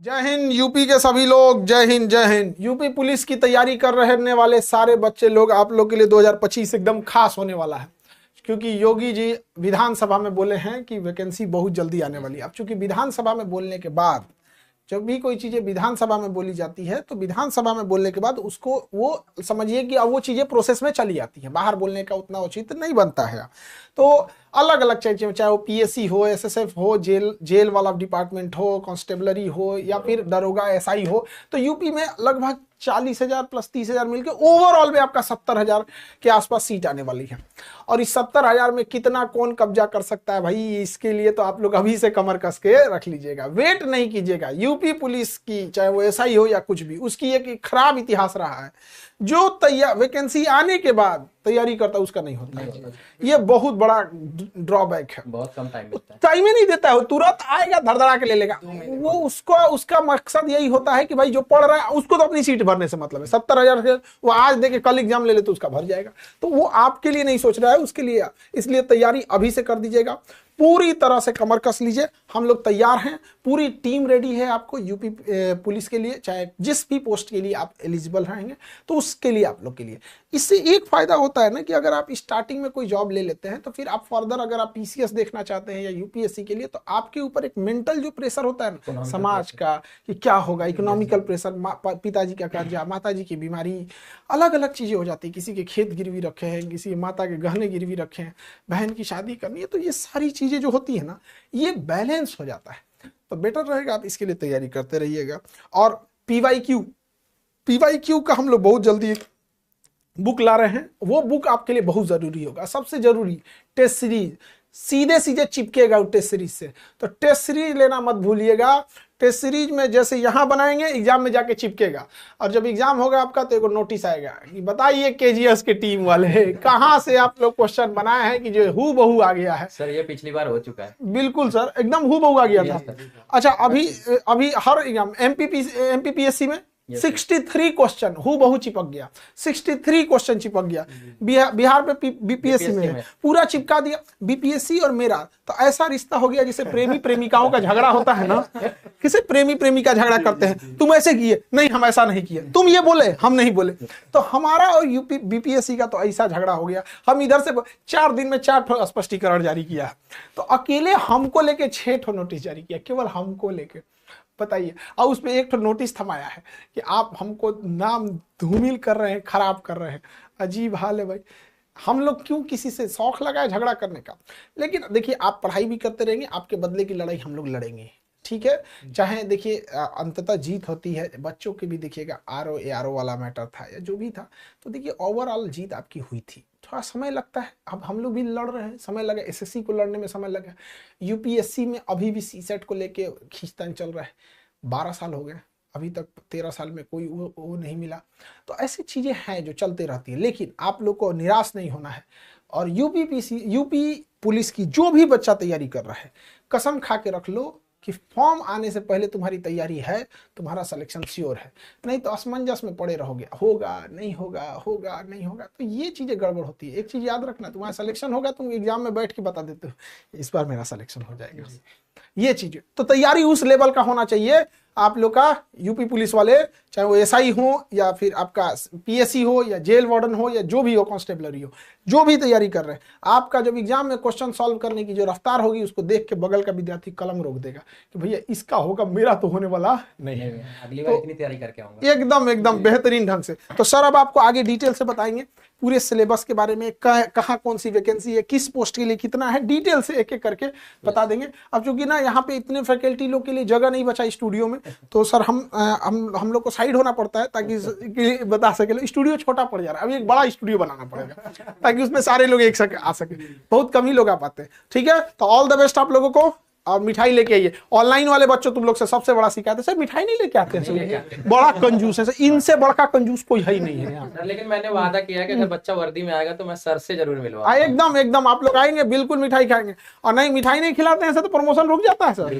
जय हिंद यूपी के सभी लोग, जय हिंद जय हिंद। यूपी पुलिस की तैयारी कर रहने वाले सारे बच्चे लोग, आप लोग के लिए 2025 एकदम खास होने वाला है, क्योंकि योगी जी विधानसभा में बोले हैं कि वैकेंसी बहुत जल्दी आने वाली है। अब चूंकि विधानसभा में बोलने के बाद, जब भी कोई चीजें विधानसभा में बोली जाती है तो विधानसभा में बोलने के बाद उसको वो समझिए कि अब वो चीजें प्रोसेस में चली जाती है, बाहर बोलने का उतना उचित नहीं बनता है। तो अलग अलग चीजें, चाहे वो पीएससी हो, एसएसएफ हो, जेल वाला डिपार्टमेंट हो, कांस्टेबलरी हो, या फिर दरोगा एसआई हो, तो यूपी में लगभग 40,000 प्लस 30,000 मिलकर ओवरऑल में आपका 70,000 के आसपास सीट आने वाली है। और इस 70,000 में कितना कौन कब्जा कर सकता है भाई, इसके लिए तो आप लोग अभी से कमर कस के रख लीजिएगा, वेट नहीं कीजिएगा। यूपी पुलिस की चाहे वो एसआई हो या कुछ भी, उसकी एक खराब इतिहास रहा है। जो तैयार वैकेंसी आने के बाद तैयारी करता है उसका नहीं होता है, ये बहुत बड़ा ड्रॉबैक है। बहुत कम टाइम मिलता है, टाइम ही नहीं देता है, तुरंत आएगा धड़धड़ा के ले लेगा। वो उसका मकसद यही होता है कि भाई जो पढ़ रहा है उसको तो अपनी सीट भरने से मतलब है। 70,000 से वो आज देके कल एग्जाम ले ले तो उसका भर जाएगा, तो वो आपके लिए नहीं सोच रहा है, उसके लिए। इसलिए तैयारी अभी से कर दीजिएगा, पूरी तरह से कमर कस लीजिए। हम लोग तैयार हैं, पूरी टीम रेडी है आपको यूपी पुलिस के लिए, चाहे जिस भी पोस्ट के लिए आप एलिजिबल रहेंगे तो उसके लिए आप लोग के लिए। इससे एक फायदा होता है ना कि अगर आप स्टार्टिंग में कोई जॉब ले लेते हैं तो फिर आप फर्दर अगर आप पीसीएस देखना चाहते हैं या यूपीएससी के लिए, तो आपके ऊपर एक मेंटल जो प्रेशर होता है ना समाज का कि क्या होगा, इकोनॉमिकल प्रेशर, पिताजी का कर्जा, माताजी की बीमारी, अलग अलग चीजें हो जाती है। किसी के खेत गिरवी रखे हैं, किसी माता के गहने गिरवी रखे हैं, बहन की शादी करनी है, तो ये सारी चीजें जो होती है ना, ये बैलेंस हो जाता है। तो बेटर रहेगा आप इसके लिए तैयारी करते रहिएगा। और पीवाईक्यू का हम लोग बहुत जल्दी एक बुक ला रहे हैं, वो बुक आपके लिए बहुत जरूरी होगा। सबसे जरूरी टेस्ट सीरीज, सीधे सीधे चिपकेगा टेस्ट सीरीज से, तो टेस्ट सीरीज लेना मत भूलिएगा। टेस्ट सीरीज में जैसे यहाँ बनाएंगे, एग्जाम में जाके चिपकेगा, और जब एग्जाम होगा आपका तो एक नोटिस आएगा कि बताइए केजीएस के टीम वाले कहाँ से आप लोग क्वेश्चन बनाए हैं कि जो हू बहू आ गया है। सर ये पिछली बार हो चुका है। बिल्कुल सर, एकदम हू बहू आ गया था। अच्छा, अभी हर एग्जाम एमपीपीएससी में 63 क्वेश्चन हू बहु चिपक गया, 63 क्वेश्चन चिपक गया। बिहार में बीपीएससी में है, पूरा चिपका दिया। बीपीएससी और मेरा तो ऐसा रिश्ता हो गया जिसे प्रेमी प्रेमिकाओं का झगड़ा होता है ना, किसे प्रेमी प्रेमिका झगड़ा करते हैं, तुम ऐसे किए, नहीं हम ऐसा नहीं किए, तुम ये बोले हम नहीं बोले। तो हमारा और यूपी बीपीएससी का तो ऐसा झगड़ा हो गया, हम इधर से 4 दिन में 4 स्पष्टीकरण जारी किया है, तो अकेले हमको लेके 6 नोटिस जारी किया, केवल हमको लेके, बताइए। और उसमें एक नोटिस थमाया है कि आप हमको नाम धूमिल कर रहे हैं, खराब कर रहे हैं। अजीब हाल है भाई, हम लोग क्यों किसी से शौक लगाए झगड़ा करने का। लेकिन देखिए, आप पढ़ाई भी करते रहेंगे, आपके बदले की लड़ाई हम लोग लड़ेंगे, ठीक है। चाहे देखिए अंततः जीत होती है, बच्चों के भी देखिएगा आरओ वाला मैटर था या जो भी था, तो देखिए ओवरऑल जीत आपकी हुई थी। थोड़ा समय लगता है, अब हम लोग भी लड़ रहे हैं, समय लगा, एसएससी को लड़ने में समय लगा, यूपीएससी में अभी भी सीसेट को लेके खींचतान चल रहा है। 12 साल हो गए, अभी तक 13 साल में कोई वो नहीं मिला। तो ऐसी चीजें हैं जो चलते रहती है, लेकिन आप लोग को निराश नहीं होना है। और यूपी पुलिस की जो भी बच्चा तैयारी कर रहा है, कसम खा के रख लो कि फॉर्म आने से पहले तुम्हारी तैयारी है, तुम्हारा सिलेक्शन श्योर है। नहीं तो असमंजस में पड़े रहोगे, होगा नहीं होगा, होगा नहीं होगा, तो ये चीजें गड़बड़ होती है। एक चीज याद रखना, तुम्हारा सिलेक्शन होगा, तुम एग्जाम में बैठ के बता देते हो इस बार मेरा सिलेक्शन हो जाएगा। ये चीजें तो तैयारी उस लेवल का होना चाहिए आप लोग का। यूपी पुलिस वाले, चाहे वो एसआई हो या फिर आपका पीएससी हो या जेल वार्डन हो या जो भी हो, कांस्टेबलरी हो, जो भी तैयारी कर रहे हैं, आपका जब एग्जाम में क्वेश्चन सॉल्व करने की जो रफ्तार होगी, उसको देख के बगल का विद्यार्थी कलम रोक देगा कि भैया इसका होगा, मेरा तो होने वाला नहीं है, अगली बार इतनी तैयारी करके आऊंगा। एकदम बेहतरीन ढंग से। तो सर अब आपको आगे डिटेल से बताएंगे पूरे सिलेबस के बारे में, कहाँ कौन सी वैकेंसी है, किस पोस्ट के लिए कितना है, डिटेल से एक एक करके बता देंगे। अब चूंकि ना यहाँ पे इतने फैकल्टी लोग के लिए जगह नहीं बचा स्टूडियो में, तो सर हम लोग को साइड होना पड़ता है ताकि बता सके। स्टूडियो छोटा पड़ जा रहा है, अभी एक बड़ा स्टूडियो बनाना पड़ेगा ताकि उसमें सारे लोग एक साथ आ सके, बहुत कम ही लोग आ पाते हैं, ठीक है। तो ऑल द बेस्ट आप लोगों को, और मिठाई लेके आइए। ऑनलाइन वाले बच्चों तुम लोग से सबसे बड़ा शिकायत है, सर मिठाई नहीं लेके आते हैं, बड़ा कंजूस है, इनसे बड़ा कंजूस कोई है ही नहीं है सर। लेकिन मैंने वादा किया कि अगर बच्चा वर्दी में आएगा तो मैं सर से जरूर मिलवाऊंगा। एकदम आप लोग आएंगे, बिल्कुल मिठाई खाएंगे। और नहीं, मिठाई नहीं खिलाते हैं सर तो प्रमोशन रुक जाता है सर।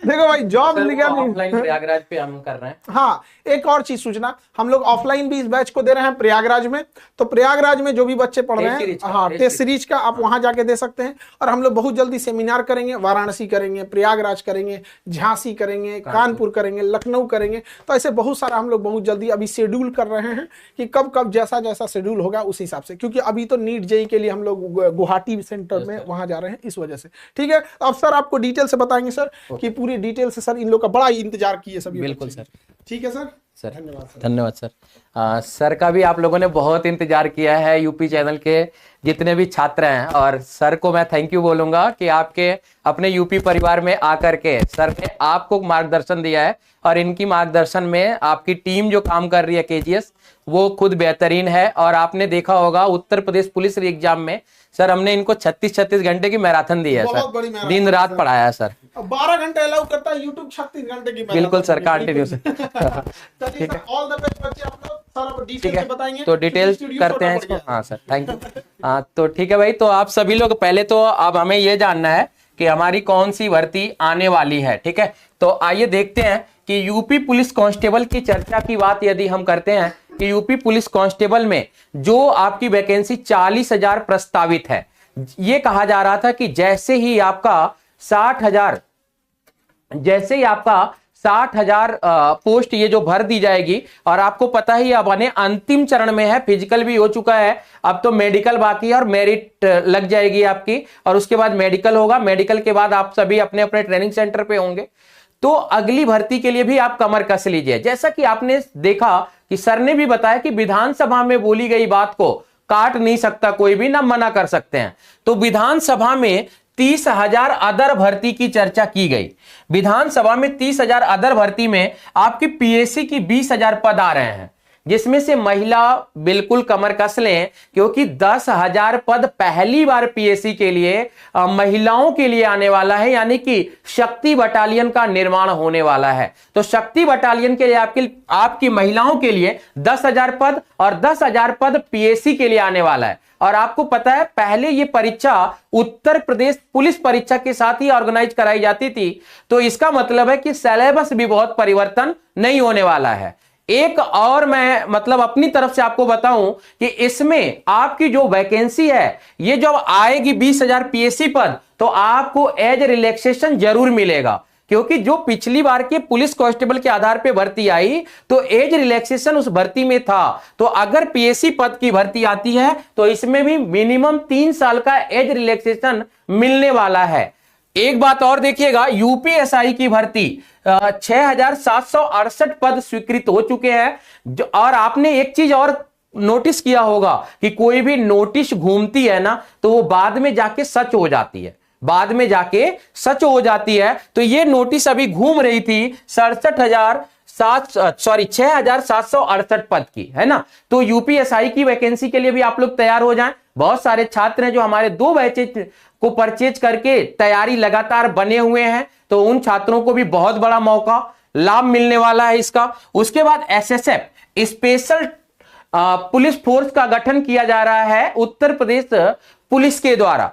देखो भाई, जॉब ऑफलाइन प्रयागराज पे हम कर रहे हैं। हाँ, एक और चीज सूचना, हम लोग ऑफलाइन भी इस बैच को दे रहे हैं प्रयागराज में। तो प्रयागराज में जो भी बच्चे पढ़ रहे हैं, हाँ, टेस्ट सीरीज का आप वहां जाके दे सकते हैं। और हम लोग बहुत जल्दी सेमिनार करेंगे करेंगे, वाराणसी करेंगे, प्रयागराज करेंगे, झांसी करेंगे, कानपुर करेंगे, लखनऊ करेंगे। तो ऐसे बहुत सारा हम लोग बहुत जल्दी अभी शेड्यूल कर रहे हैं कि कब कब जैसा जैसा शेड्यूल होगा उस हिसाब से, क्योंकि अभी तो नीट जेई के लिए हम लोग गुवाहाटी सेंटर में वहां जा रहे हैं, इस वजह से। ठीक है, अब सर आपको डिटेल से बताएंगे सर कि पूरी डिटेल से सर इन लोग का बड़ा इंतजार किए सभी। बिल्कुल सर। ठीक है सर, सर धन्यवाद सर। धन्यवाद सर। सर का भी आप लोगों ने बहुत इंतजार किया है, यूपी चैनल के जितने भी छात्र हैं, और सर को मैं थैंक यू बोलूंगा कि आपके अपने यूपी परिवार में आकर के सर ने आपको मार्गदर्शन दिया है, और इनकी मार्गदर्शन में आपकी टीम जो काम कर रही है केजीएस, वो खुद बेहतरीन है। और आपने देखा होगा उत्तर प्रदेश पुलिस एग्जाम में सर हमने इनको 36 घंटे की मैराथन दी है सर, दिन रात पढ़ाया है सर। 12 घंटे अलाउ करता है यूट्यूब, 36 घंटे की। बिल्कुल सर, कंटिन्यू सर। चलिए सर, ऑल द बेस्ट बच्चे आप लोग। सर अब डिटेल से बताएंगे तो डिटेल करते हैं इसको। हाँ सर, थैंक यू। हाँ तो ठीक है भाई, तो आप सभी लोग पहले तो अब हमें ये जानना है कि हमारी कौन सी भर्ती आने वाली है। ठीक है, तो आइए देखते हैं कि यूपी पुलिस कांस्टेबल की चर्चा की बात यदि हम करते हैं कि यूपी पुलिस कांस्टेबल में जो आपकी वैकेंसी 40,000 प्रस्तावित है, ये कहा जा रहा था कि जैसे ही आपका 60,000 पोस्ट ये जो भर दी जाएगी, और आपको पता ही अब आने अंतिम चरण में है, फिजिकल भी हो चुका है, अब तो मेडिकल बाकी है और मेरिट लग जाएगी आपकी, और उसके बाद मेडिकल होगा। मेडिकल के बाद आप सभी अपने अपने ट्रेनिंग सेंटर पे होंगे। तो अगली भर्ती के लिए भी आप कमर कस लीजिए। जैसा कि आपने देखा कि सर ने भी बताया कि विधानसभा में बोली गई बात को काट नहीं सकता कोई भी, ना मना कर सकते हैं। तो विधानसभा में 30,000 अदर भर्ती की चर्चा की गई। विधानसभा में 30,000 अदर भर्ती में आपकी पीएससी की 20,000 पद आ रहे हैं, जिसमें से महिला बिल्कुल कमर कस लें, क्योंकि 10,000 पद पहली बार पीएससी के लिए महिलाओं के लिए आने वाला है, यानी कि शक्ति बटालियन का निर्माण होने वाला है। तो शक्ति बटालियन के लिए आपकी महिलाओं के लिए 10,000 पद और 10,000 पद पीएससी के लिए आने वाला है। और आपको पता है पहले ये परीक्षा उत्तर प्रदेश पुलिस परीक्षा के साथ ही ऑर्गेनाइज कराई जाती थी, तो इसका मतलब है कि सिलेबस भी बहुत परिवर्तन नहीं होने वाला है। एक और मैं मतलब अपनी तरफ से आपको बताऊं कि इसमें आपकी जो वैकेंसी है, ये जब आएगी 20,000 पीएससी पद, तो आपको एज रिलैक्सेशन जरूर मिलेगा, क्योंकि जो पिछली बार के पुलिस कांस्टेबल के आधार पे भर्ती आई तो एज रिलैक्सेशन उस भर्ती में था। तो अगर पीएससी पद की भर्ती आती है तो इसमें भी मिनिमम 3 साल का एज रिलैक्सेशन मिलने वाला है। एक बात और देखिएगा, यूपीएसआई की भर्ती 6,768 पद स्वीकृत हो चुके हैं। और आपने एक चीज और नोटिस किया होगा कि कोई भी नोटिस घूमती है ना, तो वो बाद में जाके सच हो जाती है, बाद में जाके सच हो जाती है। तो ये नोटिस अभी घूम रही थी 6,768 पद की, है ना। तो यूपीएसआई की वैकेंसी के लिए भी आप लोग तैयार हो जाएं। बहुत सारे छात्र हैं जो हमारे 2 बैचेज को परचेज करके तैयारी लगातार बने हुए हैं, तो उन छात्रों को भी बहुत बड़ा मौका लाभ मिलने वाला है इसका। उसके बाद एसएसएफ स्पेशल पुलिस फोर्स का गठन किया जा रहा है उत्तर प्रदेश पुलिस के द्वारा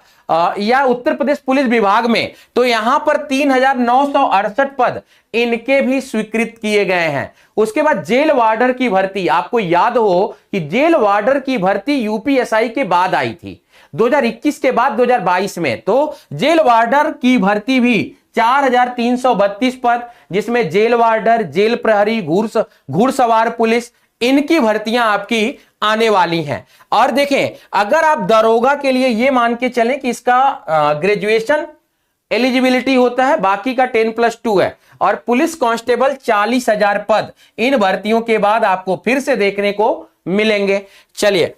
या उत्तर प्रदेश पुलिस विभाग में। तो यहां पर 3,968 पद इनके भी स्वीकृत किए गए हैं। उसके बाद जेल वार्डर की भर्ती, आपको याद हो कि जेल वार्डर की भर्ती यूपीएसआई के बाद आई थी 2021 के बाद 2022 में। तो जेल वार्डर की भर्ती भी 4,332 पद, जिसमें जेल वार्डर, जेल प्रहरी, घुड़सवार पुलिस, इनकी भर्तियां आपकी आने वाली हैं। और देखें, अगर आप दरोगा के लिए ये मान के चलें कि इसका ग्रेजुएशन एलिजिबिलिटी होता है, बाकी का 10+2 है, और पुलिस कांस्टेबल 40,000 पद इन भर्तियों के बाद आपको फिर से देखने को मिलेंगे। चलिए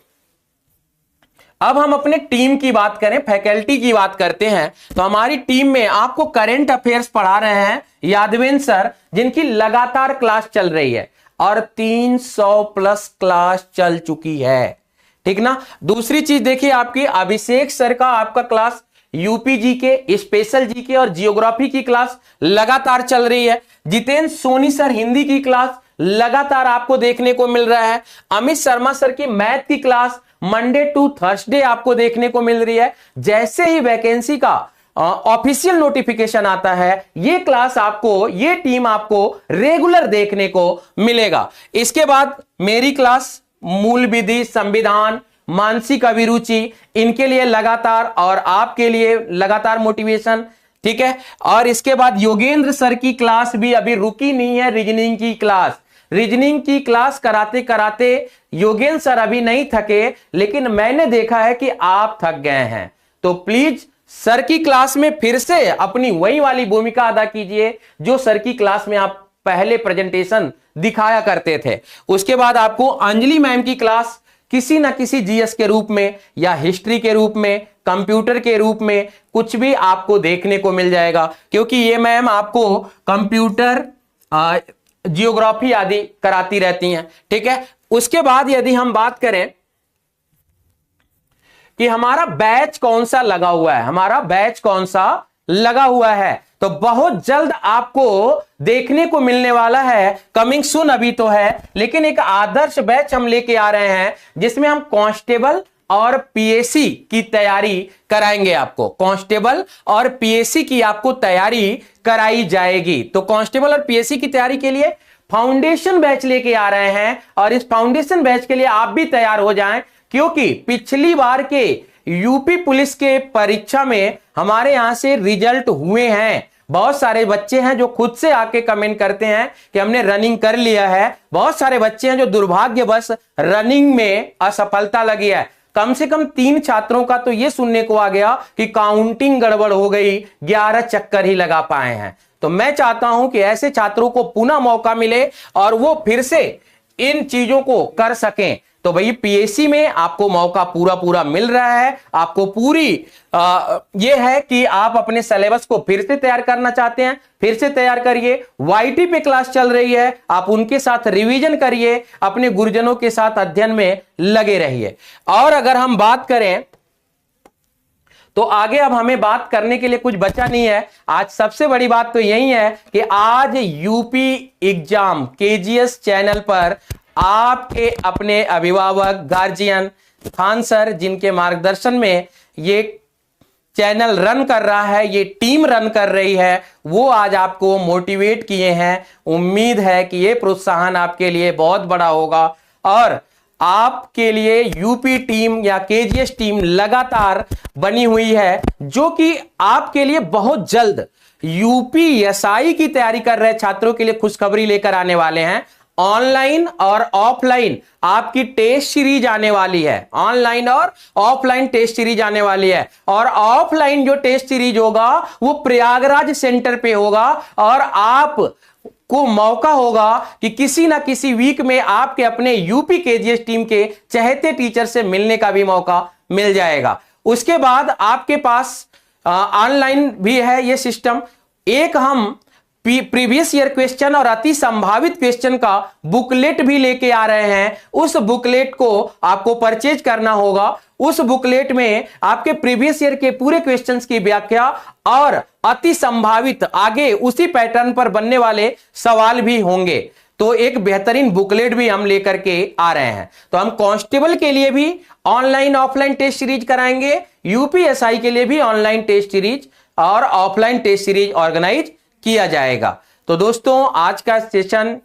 अब हम अपने टीम की बात करें, फैकल्टी की बात करते हैं। तो हमारी टीम में आपको करंट अफेयर्स पढ़ा रहे हैं यादवेंद्र सर, जिनकी लगातार क्लास चल रही है और 300+ क्लास चल चुकी है, ठीक ना। दूसरी चीज देखिए, आपकी अभिषेक सर का आपका class UP GK, special GK और जियोग्राफी की क्लास लगातार चल रही है। जितेंद्र सोनी सर हिंदी की क्लास लगातार आपको देखने को मिल रहा है। अमित शर्मा सर की मैथ की क्लास मंडे टू थर्सडे आपको देखने को मिल रही है। जैसे ही वैकेंसी का ऑफिशियल नोटिफिकेशन आता है, ये क्लास आपको, ये टीम आपको रेगुलर देखने को मिलेगा। इसके बाद मेरी क्लास मूल विधि, संविधान, मानसिक अभिरुचि, इनके लिए लगातार और आपके लिए लगातार मोटिवेशन ठीक है। और इसके बाद योगेंद्र सर की क्लास भी अभी रुकी नहीं है, रीजनिंग की क्लास। रीजनिंग की क्लास कराते कराते योगेंद्र सर अभी नहीं थके, लेकिन मैंने देखा है कि आप थक गए हैं। तो प्लीज सर की क्लास में फिर से अपनी वही वाली भूमिका अदा कीजिए जो सर की क्लास में आप पहले प्रेजेंटेशन दिखाया करते थे। उसके बाद आपको अंजलि मैम की क्लास किसी ना किसी जीएस के रूप में या हिस्ट्री के रूप में, कंप्यूटर के रूप में कुछ भी आपको देखने को मिल जाएगा, क्योंकि ये मैम आपको कंप्यूटर, जियोग्राफी आदि कराती रहती हैं। ठीक है। उसके बाद यदि हम बात करें कि हमारा बैच कौन सा लगा हुआ है, हमारा बैच कौन सा लगा हुआ है, तो बहुत जल्द आपको देखने को मिलने वाला है। कमिंग सून अभी तो है, लेकिन एक आदर्श बैच हम लेके आ रहे हैं जिसमें हम कांस्टेबल और पीएससी की तैयारी कराएंगे। आपको कांस्टेबल और पीएससी की आपको तैयारी कराई जाएगी। तो कांस्टेबल और पीएससी की तैयारी के लिए फाउंडेशन बैच लेके आ रहे हैं, और इस फाउंडेशन बैच के लिए आप भी तैयार हो जाएं, क्योंकि पिछली बार के यूपी पुलिस के परीक्षा में हमारे यहां से रिजल्ट हुए हैं। बहुत सारे बच्चे हैं जो खुद से आके कमेंट करते हैं कि हमने रनिंग कर लिया है। बहुत सारे बच्चे हैं जो दुर्भाग्यवश रनिंग में असफलता लगी है। कम से कम 3 छात्रों का तो यह सुनने को आ गया कि काउंटिंग गड़बड़ हो गई, 11 चक्कर ही लगा पाए हैं। तो मैं चाहता हूं कि ऐसे छात्रों को पुनः मौका मिले और वो फिर से इन चीजों को कर सकें। तो भाई पीएससी में आपको मौका पूरा पूरा मिल रहा है। आपको पूरी ये है कि आप अपने सिलेबस को फिर से तैयार करना चाहते हैं, फिर से तैयार करिए। वाईटी पे क्लास चल रही है, आप उनके साथ रिवीजन करिए, अपने गुरुजनों के साथ अध्ययन में लगे रहिए। और अगर हम बात करें तो आगे अब हमें बात करने के लिए कुछ बचा नहीं है। आज सबसे बड़ी बात तो यही है कि आज यूपी एग्जाम केजीएस चैनल पर आपके अपने अभिभावक, गार्जियन, खान सर जिनके मार्गदर्शन में ये चैनल रन कर रहा है, ये टीम रन कर रही है, वो आज आपको मोटिवेट किए हैं। उम्मीद है कि ये प्रोत्साहन आपके लिए बहुत बड़ा होगा और आपके लिए यूपी टीम या केजीएस टीम लगातार बनी हुई है, जो कि आपके लिए बहुत जल्द यूपीएसआई की तैयारी कर रहे छात्रों के लिए खुशखबरी लेकर आने वाले हैं। ऑनलाइन और ऑफलाइन आपकी टेस्ट सीरीज आने वाली है। ऑनलाइन और ऑफलाइन टेस्ट सीरीज आने वाली है, और ऑफलाइन जो टेस्ट सीरीज होगा वो प्रयागराज सेंटर पे होगा, और आप को मौका होगा कि किसी ना किसी वीक में आपके अपने यूपी केजीएस टीम के चहेते टीचर से मिलने का भी मौका मिल जाएगा। उसके बाद आपके पास ऑनलाइन भी है ये सिस्टम। एक हम प्रीवियस ईयर क्वेश्चन और अति संभावित क्वेश्चन का बुकलेट भी लेके आ रहे हैं। उस बुकलेट को आपको परचेज करना होगा। उस बुकलेट में आपके प्रीवियस ईयर के पूरे क्वेश्चंस की व्याख्या और अति संभावित आगे उसी पैटर्न पर बनने वाले सवाल भी होंगे। तो एक बेहतरीन बुकलेट भी हम लेकर के आ रहे हैं। तो हम कांस्टेबल के लिए भी ऑनलाइन ऑफलाइन टेस्ट सीरीज कराएंगे, यूपीएसआई के लिए भी ऑनलाइन टेस्ट सीरीज और ऑफलाइन टेस्ट सीरीज ऑर्गेनाइज किया जाएगा। तो दोस्तों आज का सेशन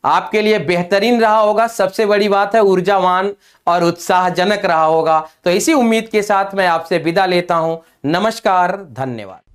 आपके लिए बेहतरीन रहा होगा। सबसे बड़ी बात है ऊर्जावान और उत्साहजनक रहा होगा। तो इसी उम्मीद के साथ मैं आपसे विदा लेता हूं। नमस्कार, धन्यवाद।